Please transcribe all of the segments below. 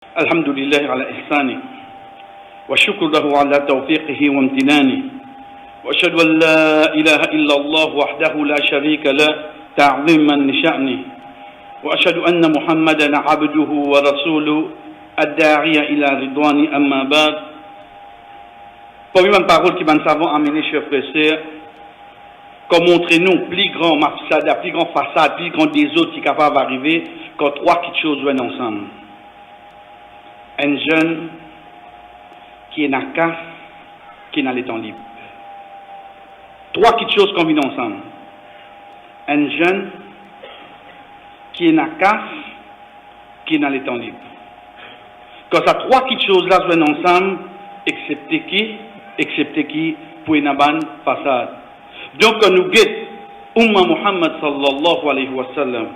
الحمد لله على إحسانه والشكر له على توفيقه وامتنانه وأشهد أن لا إله إلا الله وحده لا شريك له تعظيما لشأنه وأشهد أن محمدا عبده ورسوله الداعي إلى رضوان أما بعد. Pour une parole qui va nous savons amener, chers frères et sœurs, comme montrer-nous plus grand mafsada, plus grand façade, plus grand des autres qui sont capables d'arriver, quand trois petites choses viennent ensemble. Un jeune qui est dans la casse, qui est dans les temps libres. Trois petites choses combinent ensemble. Un jeune qui est dans la casse, qui est dans les temps libres. Quand ces trois petites choses-là viennent ensemble, excepté qui pour une bonne façade. Donc, quand nous guettons Umma Muhammad sallallahu alayhi wa sallam,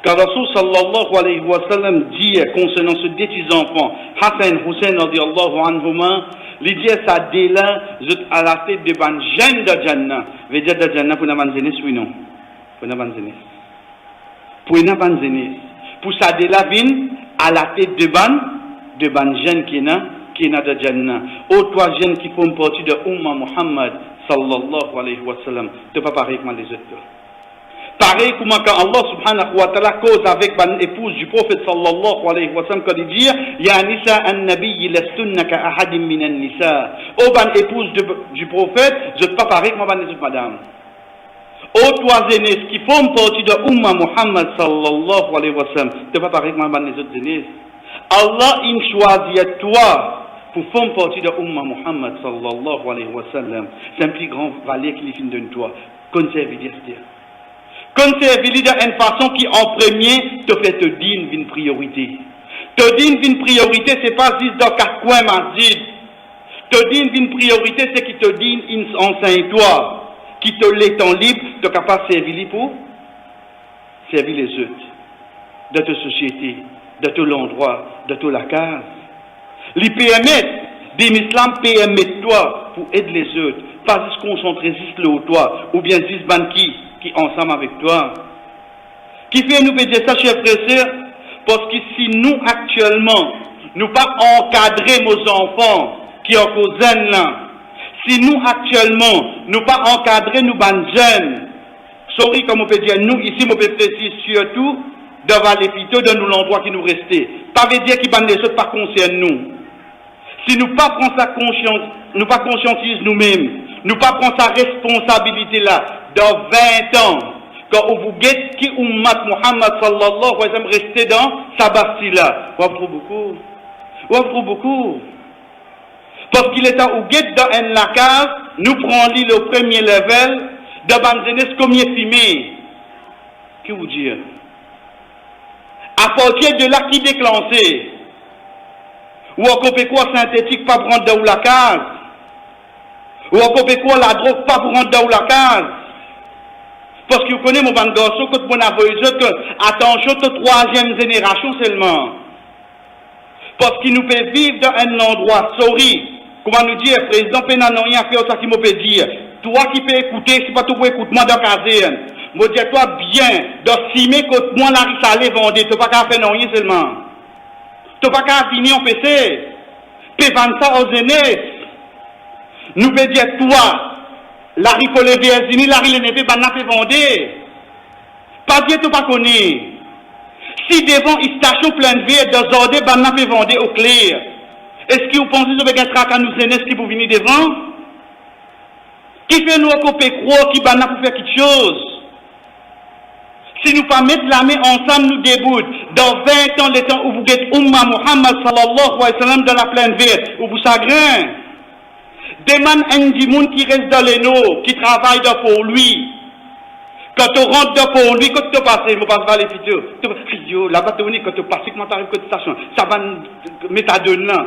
quand Rasul sallallahu alayhi wa sallam dit concernant ce deux petits enfants, Hassan Hussein radiallahu anhuma, il dit ça dès là, à la tête de ban jeune de Jannah. Veut dire de Jannah pour une bonne jeunesse, oui non? Pour une bonne jeunesse. Pour une bonne jeunesse. Pour ça dès là, vient à la tête de ban jeune qui est dans de Jannah. Aux trois jeunes qui font partie de Umma Muhammad sallallahu alayhi wa sallam. Ce n'est pas pareil comme les autres. Pareil comme quand Allah subhanahu wa ta'ala cause avec l'épouse du prophète sallallahu alayhi wa sallam, quand il dit Ya nisa an-nabi lastunna ka ahadim min an-nisa. Ô ban épouse du prophète, je ne suis pas pareil comme ban les autres madame. Ô trois aînés qui font partie de Umma Muhammad sallallahu alayhi wa sallam, ce n'est pas pareil comme ban les autres aînés. Allah il choisit toi pour faire partie de Umma Muhammad sallallahu alayhi wa sallam. C'est un plus grand valeur qu'il finit de toi. Conserve l'idée. Conserve l'idée d'une façon qui en premier te fait te dire une priorité. Te dire une priorité, c'est pas juste dans quatre coins masjid. Te dire une priorité, c'est qui te dit une enseigne toi, qui te laisse en libre, tu es capable de servir pour servir les autres, de ta société, de tout l'endroit, de toute la case. Les permettre, l'islam permet toi pour aider les autres, pas juste concentrer juste le toi, ou bien juste banquiers qui ensemble avec toi. Qui fait nous dire ça, chers frères et sœurs? Parce que si nous actuellement, nous pas encadrer nos enfants qui ont causé là, si nous actuellement, nous pas encadrer nos jeunes, sorry comme on peut dire, nous ici, on peut préciser surtout devant les pitots de nous l'endroit qui nous restait. Pas veut dire qu'ils les autres pas concernent nous. Si nous pas prenons sa conscience, nous pas conscientisons nous-mêmes, nous pas prenons sa responsabilité là, dans 20 ans, quand on vous guette qui Ummat Muhammad sallallahu alayhi wa sallam restait dans sa bastille là, on trouve beaucoup. On trouve beaucoup. Parce qu'il est à ou guette dans un lacage, nous prenons le premier level de banzenes comme il est fumé. Qui vous dit? À partir de là, qui déclenché? Ou encore quoi synthétique pas prendre dans la case? Ou encore quoi la drogue pas prendre dans la case? Parce que vous connaissez mon ban garçon, quand mon avocat que attention, de troisième génération seulement. Parce qu'il nous peut vivre dans un endroit, sorry, comment nous dire, président Pénan n'a rien à faire, ça qui me peut dire. Toi qui peux écouter, c'est pas tout pour écouter moi dans la caserne. Moi, dis-toi bien, de simer que moi, la riche allait vendre, tu n'as pas qu'à faire rien seulement. Tu n'as pas qu'à finir en PC. Tu peux vendre ça aux aînés. Nous pouvons dire, toi, la riche pour les Virginie, la riche les népés, ben, n'a fait vendre. Pas dire, tu pas connu. Si devant une station pleine de vie, dans ordre, ben, n'a fait vendre au clair. Est-ce que vous pensez que vous avez un trac à nous aînés qui vous venir devant? Qui fait nous qu'on peut croire qui ben, n'a pour faire quelque chose? Si nous pas mettre la main ensemble, nous déboutent. Dans 20 ans, les temps où vous êtes Umma Muhammad sallallahu alayhi wa sallam dans la plaine verte, où vous chagrin. Demande un dimoun qui reste dans les noms, qui travaille pour lui. Quand tu rentres pour lui, quand tu passes, il ne passe pas les vidéos. Là-bas, quand tu passes, comment tu arrives à cette station, ça va mettre à deux noms.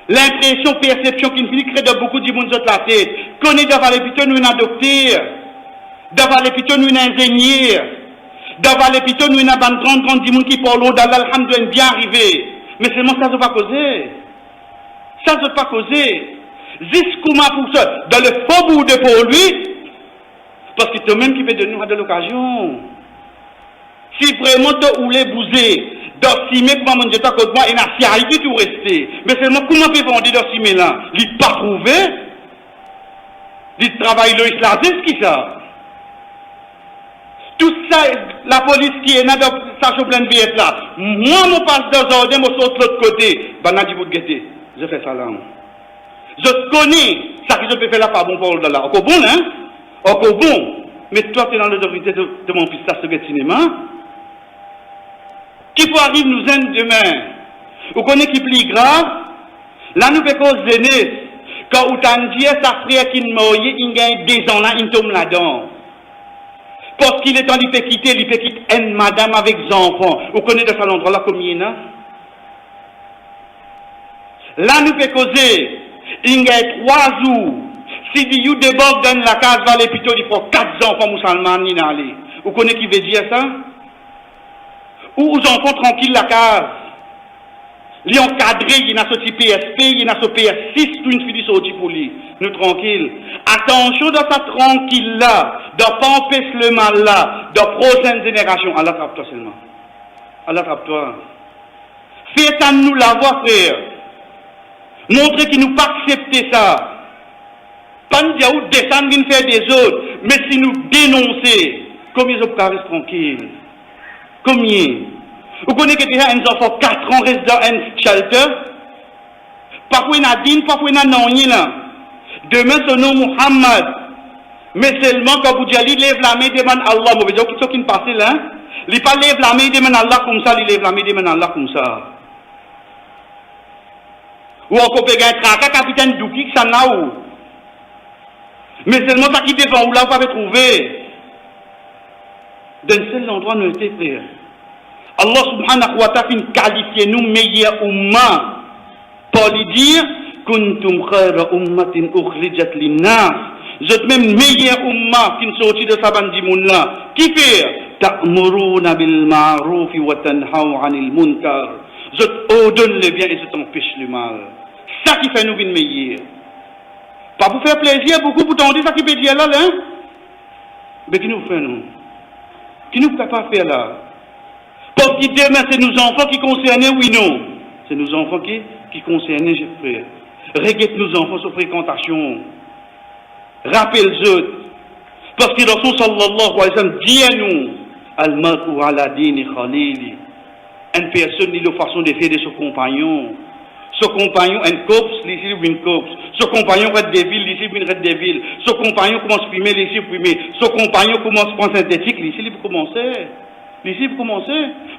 L'impression, perception qui finit crée de beaucoup de dimoun sur la tête. Connaît devant les vidéos, nous un docteur. Devant les vidéos, nous un ingénieur. Devant les pitons, nous avons une grande dimoun qui parle d'Allah, alhamdoulilah, bien arrivé. Mais seulement ça ne va pas causer. Ça ne va pas causer. Jusqu'où pour ça, dans le faubourg de pour lui, parce que toi-même qui fait de nous de l'occasion. Si vraiment tu voulais bouger D'Ossimé, comment mon Dieu t'a côté moi, et n'a si tout resté. Mais seulement, comment peut vendre d'Ossimé là? Il pas trouvé. Il travaille le islam, qui ça? Tout ça, la police qui est là, ça je plein de billets là. Moi, mon passe dans ordre, moi saute de l'autre côté. Ben, n'a dit vous de guetter. Je fais ça là. Je connais ça que je peux faire là, pas bon pour le là. Encore bon, hein? Encore bon. Mais toi, tu es dans l'autorité de mon fils, ça se fait cinéma. Qui peut arriver nous demain? Vous connaissez qui plus grave? Là, nous faisons jeunesse. Quand vous t'en dit, sa frère qui m'a il gagne des ans là, il tombe là-dedans. Parce qu'il est temps, il peut quitter une madame avec des enfants. Vous connaissez de cet endroit-là combien il y en a? Là, nous faisons causer. Il y a 3 jours. Si vous déborde dans la case vers l'hôpital, il faut 4 enfants musulmans qui n'allent. Vous connaissez qui veut dire ça? Ou aux enfants tranquilles la case. Ils ont encadré, il y a sorti PSP, il y a sorti PS6, tout une fille sorti pour lui. Nous tranquilles. Attention dans sa tranquille là, de ne pas empêcher le mal là, de prochaine génération. Allah attrape-toi seulement. Allah attrape-toi. Fais ça nous l'avoir, frère. Montrez qu'il nous pas accepter ça. Pas nous dire où descendre une faire des autres, mais si nous dénoncer, combien ils rester tranquilles? Combien? Vous connaissez que déjà un enfant 4 ans reste dans un shelter? Parfois il y a Nadine, parfois il y a Nanyin. Demain son nom Muhammad. Mais seulement quand vous dites, il lève la main, il demande Allah. Vous voyez ce qui ne passe là? Il ne pas lève la main, il demande Allah comme ça, il lève la main, il demande Allah comme ça. Ou encore peut gagner un capitaine Douki qui s'en a où? Mais seulement ça qui devant où là, vous pouvez trouver. Dans un seul endroit, nous étions frères. Allah subhanahu wa ta'ala qualifie nous meilleurs umma pour lui dire kuntum khayra ummatin ukhrijat linnas. Vous êtes même meilleur umma qui ne sorti de sa bande là. Qui fait ta'muruna bil ma'ruf wa tanhaw 'anil munkar. Vous ordonne le bien et vous empêche le mal. Ça qui fait nous une meilleure. Pas pour faire plaisir beaucoup pour t'en dire ça qui peut dire là hein. Mais qui nous fait nous? Qui nous peut pas faire là? Parce que demain, c'est nos enfants qui concernent, oui, non. C'est nos enfants qui concernent, j'ai frère. Regarde nos enfants sur fréquentation. Rappelle-eux. Parce que Rasul sallallahu alayhi wa sallam dit à nous, Al-Mar'u ala dini khalili. Une personne, il a la façon de faire de son compagnon. Son compagnon, un copse, ici, une copse. Son compagnon, red des villes, ici, une red des villes. Son compagnon commence à primer, ici, primer. Son compagnon commence à prendre synthétique, ici, il peut commencer. Ici, vous commencez.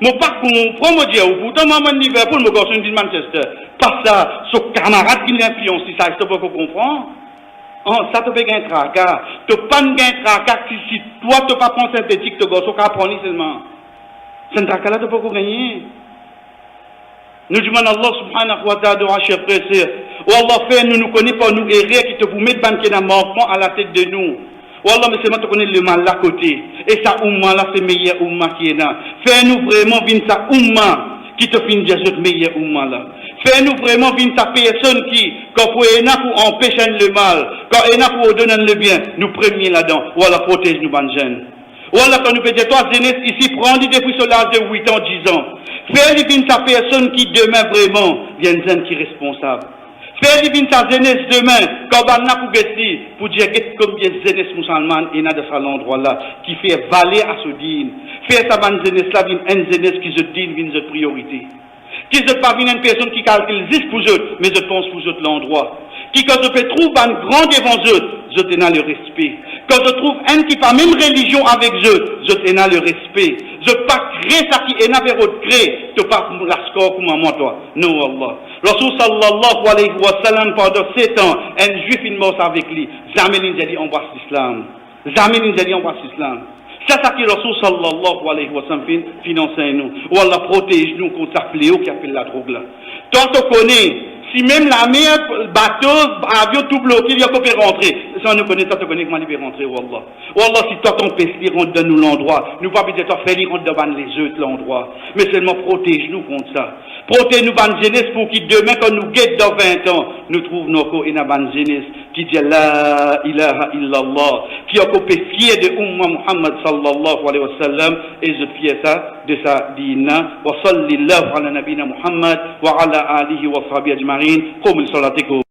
Mon pas comprend, moi, dire, pourtant, moi, je Liverpool, mon garçon de Manchester. Pas ça, son camarade qui l'influence, si ça, je ne peux pas comprendre. Ça, tu peux gagner un tracas. Tu peux pas gagner un tracas si toi, tu ne peux pas prendre synthétique, tu peux apprendre seulement. C'est un tracas là, tu peux pas gagner. Nous demandons Allah subhanahu wa ta'ala de racheter frère. Oh Allah, fait, nous connaissons pas, nous errer, qui te vous met banquer dans manquement à la tête de nous. Wallah, mais c'est moi qui connais le mal là côté. Et ça, Oumma là, c'est meilleur Oumma qui est là. Fais-nous vraiment vivre ça Oumma qui te finit dire ce meilleur Oumma là. Fais-nous vraiment vivre sa personne qui, quand pour empêcher le mal, quand il y a pour donner le bien, nous premiers là-dedans. Wallah, protège nous, bonnes jeunes. Wallah, quand nous peut dire, toi, jeunesse, ici, prends-lui depuis ce l'âge de 8 ans, 10 ans. Fais-lui vivre sa personne qui, demain, vraiment, vient jeune qui est responsable. Fais divine sa jeunesse demain, quand on a pour dire combien de jeunesse musulmane il y a dans cet endroit-là, qui fait valer à ce digne. Fais sa jeunesse-là, une jeunesse qui se digne, une priorité. Qui ne pas une personne qui calcule juste pour eux, mais je pense pour eux l'endroit. Qui, quand je peux trouver un grand devant eux, je tenais le respect. Quand je trouve un qui n'a pas même religion avec eux, je tenais le respect. Je ne pas créer ça qui est n'a pas créé, tu pas la score pour moi, toi. Non, Allah. Rasul sallallahu alayhi wa sallam, pendant 7 ans, un juif il mort avec lui. Jamais il n'a dit embrasse l'islam. Jamais il n'a dit embrasse l'islam. C'est ça que Rasul sallallahu alayhi wa sallam finance nous. Ou Allah protège nous contre sa fléau qui appelle la drogue là. Toi, tu connais. Si même la mer, bateau, avion tout bloqué, il y a qu'on peut rentrer. Ça, nous connaît, toi, tu connais comment il peut rentrer, Wallah. Wallah, si toi, ton pèse, il rentre dans nous l'endroit. Nous pas peut-être toi, faire, il rentre devant les autres l'endroit. Mais seulement protège-nous contre ça. Protège-nous, bonne jeunesse, pour qui demain, quand nous guette dans 20 ans, nous trouvons nos corps et nos bonnes jeunesse, qui dit La ilaha illallah, qui a copé fier de Umma Muhammad sallallahu alayhi wa sallam, et je fier ça de sa dina. Wa sallallahu ala nabina Muhammad wa ala alihi wa sahbihi ajma'in. Qum salatikum.